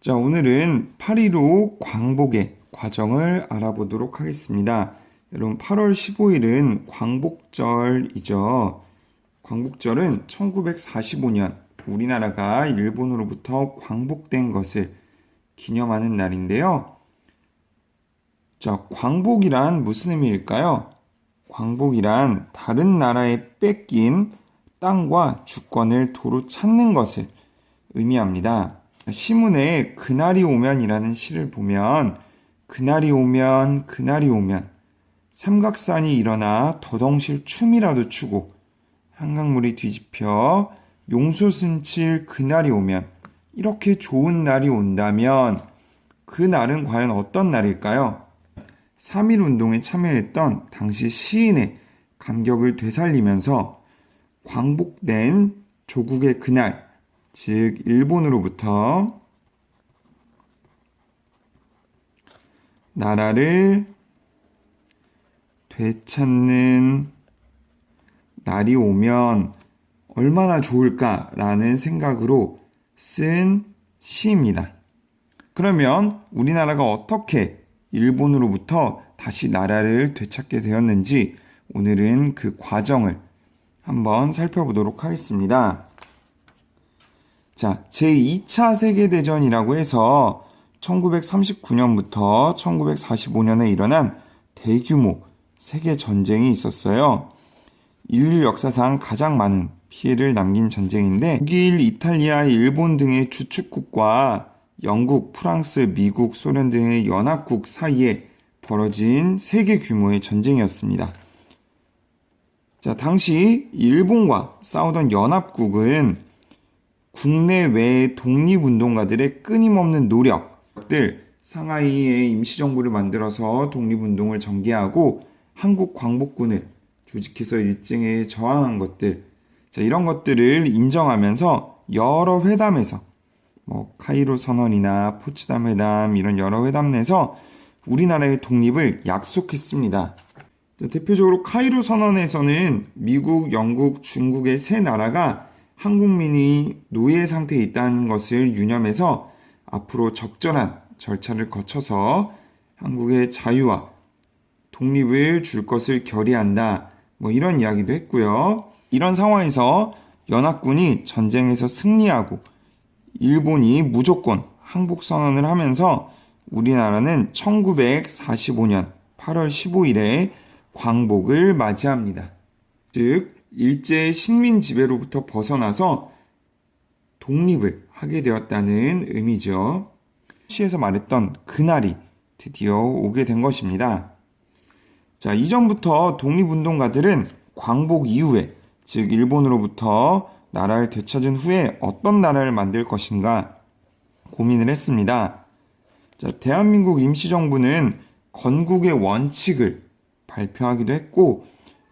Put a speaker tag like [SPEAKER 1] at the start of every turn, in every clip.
[SPEAKER 1] 자, 오늘은 8.15 광복의 과정을 알아보도록 하겠습니다. 여러분, 8월 15일은 광복절이죠. 광복절은 1945년 우리나라가 일본으로부터 광복된 것을 기념하는 날인데요. 자, 광복이란 무슨 의미일까요? 광복이란 다른 나라에 뺏긴 땅과 주권을 도로 찾는 것을 의미합니다. 시문에 그날이 오면이라는 시를 보면 그날이 오면 그날이 오면 삼각산이 일어나 더덩실 춤이라도 추고 한강물이 뒤집혀 용솟은칠 그날이 오면, 이렇게 좋은 날이 온다면 그 날은 과연 어떤 날일까요? 3.1 운동에 참여했던 당시 시인의 감격을 되살리면서 광복된 조국의 그날, 즉 일본으로부터 나라를 되찾는 날이 오면 얼마나 좋을까라는 생각으로 쓴 시입니다. 그러면 우리나라가 어떻게 일본으로부터 다시 나라를 되찾게 되었는지 오늘은 그 과정을 한번 살펴보도록 하겠습니다. 자, 제2차 세계대전이라고 해서 1939년부터 1945년에 일어난 대규모 세계전쟁이 있었어요. 인류 역사상 가장 많은 피해를 남긴 전쟁인데, 독일, 이탈리아, 일본 등의 주축국과 영국, 프랑스, 미국, 소련 등의 연합국 사이에 벌어진 세계 규모의 전쟁이었습니다. 자, 당시 일본과 싸우던 연합국은 국내외 독립운동가들의 끊임없는 노력들, 상하이에 임시정부를 만들어서 독립운동을 전개하고 한국 광복군을 조직해서 일제에 저항한 것들, 자, 이런 것들을 인정하면서 여러 회담에서 카이로 선언이나 포츠담 회담, 이런 여러 회담 내서 우리나라의 독립을 약속했습니다. 자, 대표적으로 카이로 선언에서는 미국, 영국, 중국의 세 나라가 한국민이 노예 상태에 있다는 것을 유념해서 앞으로 적절한 절차를 거쳐서 한국의 자유와 독립을 줄 것을 결의한다. 이런 이야기도 했고요. 이런 상황에서 연합군이 전쟁에서 승리하고 일본이 무조건 항복선언을 하면서 우리나라는 1945년 8월 15일에 광복을 맞이합니다. 즉, 일제의 식민 지배로부터 벗어나서 독립을 하게 되었다는 의미죠. 시에서 말했던 그날이 드디어 오게 된 것입니다. 자, 이전부터 독립운동가들은 광복 이후에, 즉 일본으로부터 나라를 되찾은 후에 어떤 나라를 만들 것인가 고민을 했습니다. 자, 대한민국 임시정부는 건국의 원칙을 발표하기도 했고,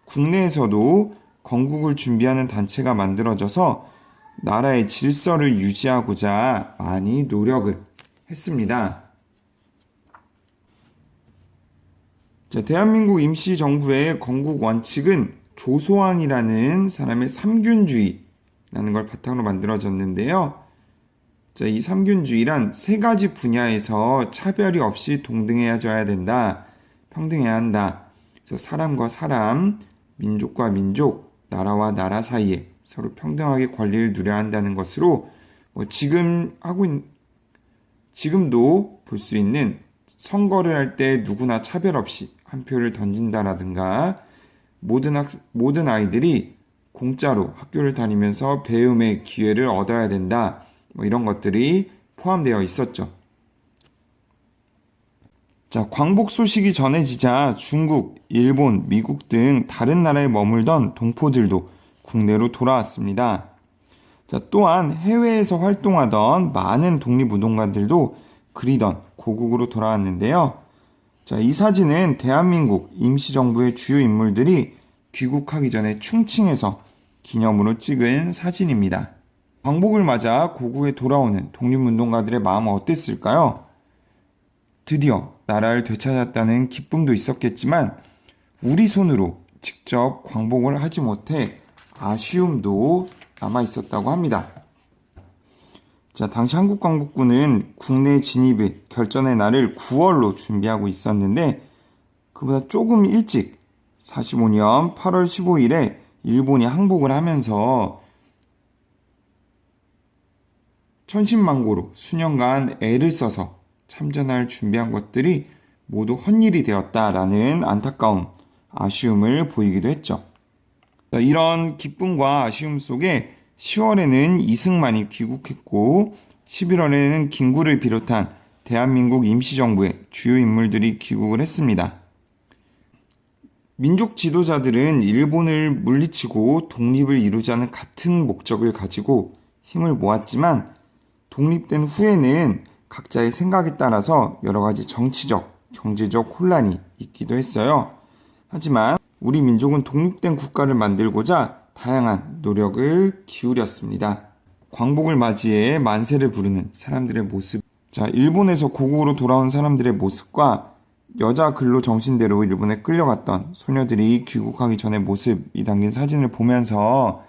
[SPEAKER 1] 국내에서도 건국을 준비하는 단체가 만들어져서 나라의 질서를 유지하고자 많이 노력을 했습니다. 자, 대한민국 임시정부의 건국 원칙은 조소왕이라는 사람의 삼균주의라는 걸 바탕으로 만들어졌는데요. 자, 이 삼균주의란 세 가지 분야에서 차별이 없이 동등해져야 된다, 평등해야 한다. 그래서 사람과 사람, 민족과 민족, 나라와 나라 사이에 서로 평등하게 권리를 누려야 한다는 것으로 지금도 볼 수 있는 선거를 할 때 누구나 차별 없이 한 표를 던진다라든가, 모든 아이들이 공짜로 학교를 다니면서 배움의 기회를 얻어야 된다, 이런 것들이 포함되어 있었죠. 자, 광복 소식이 전해지자 중국, 일본, 미국 등 다른 나라에 머물던 동포들도 국내로 돌아왔습니다. 자, 또한 해외에서 활동하던 많은 독립운동가들도 그리던 고국으로 돌아왔는데요. 자, 이 사진은 대한민국 임시정부의 주요 인물들이 귀국하기 전에 충칭해서 기념으로 찍은 사진입니다. 광복을 맞아 고국에 돌아오는 독립운동가들의 마음은 어땠을까요? 드디어 나라를 되찾았다는 기쁨도 있었겠지만 우리 손으로 직접 광복을 하지 못해 아쉬움도 남아 있었다고 합니다. 자, 당시 한국광복군은 국내 진입의 결전의 날을 9월로 준비하고 있었는데 그보다 조금 일찍 45년 8월 15일에 일본이 항복을 하면서 천신만고로 수년간 애를 써서 참전할 준비한 것들이 모두 헛일이 되었다라는 안타까움, 아쉬움을 보이기도 했죠. 이런 기쁨과 아쉬움 속에 10월에는 이승만이 귀국했고 11월에는 김구를 비롯한 대한민국 임시정부의 주요 인물들이 귀국을 했습니다. 민족 지도자들은 일본을 물리치고 독립을 이루자는 같은 목적을 가지고 힘을 모았지만 독립된 후에는 각자의 생각에 따라서 여러 가지 정치적, 경제적 혼란이 있기도 했어요. 하지만 우리 민족은 독립된 국가를 만들고자 다양한 노력을 기울였습니다. 광복을 맞이해 만세를 부르는 사람들의 모습. 자, 일본에서 고국으로 돌아온 사람들의 모습과 여자 근로 정신대로 일본에 끌려갔던 소녀들이 귀국하기 전의 모습이 담긴 사진을 보면서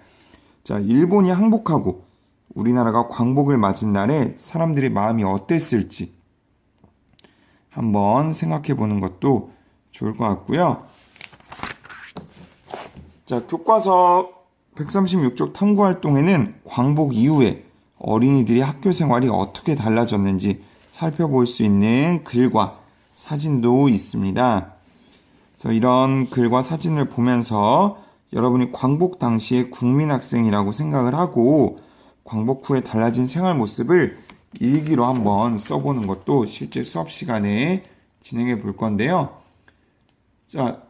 [SPEAKER 1] 자, 일본이 항복하고 우리나라가 광복을 맞은 날에 사람들의 마음이 어땠을지 한번 생각해 보는 것도 좋을 것 같고요. 자, 교과서 136쪽 탐구활동에는 광복 이후에 어린이들이 학교 생활이 어떻게 달라졌는지 살펴볼 수 있는 글과 사진도 있습니다. 그래서 이런 글과 사진을 보면서 여러분이 광복 당시의 국민학생이라고 생각을 하고 광복 후에 달라진 생활 모습을 일기로 한번 써보는 것도 실제 수업 시간에 진행해 볼 건데요. 자,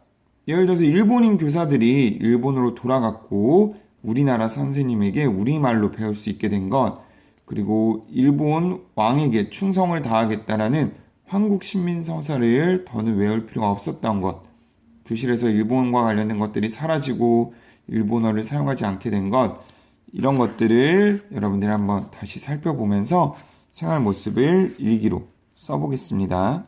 [SPEAKER 1] 예를 들어서 일본인 교사들이 일본으로 돌아갔고 우리나라 선생님에게 우리말로 배울 수 있게 된 것, 그리고 일본 왕에게 충성을 다하겠다라는 한국 신민 서사를 더는 외울 필요가 없었던 것, 교실에서 일본과 관련된 것들이 사라지고 일본어를 사용하지 않게 된 것, 이런 것들을 여러분들이 한번 다시 살펴보면서 생활 모습을 일기로 써보겠습니다.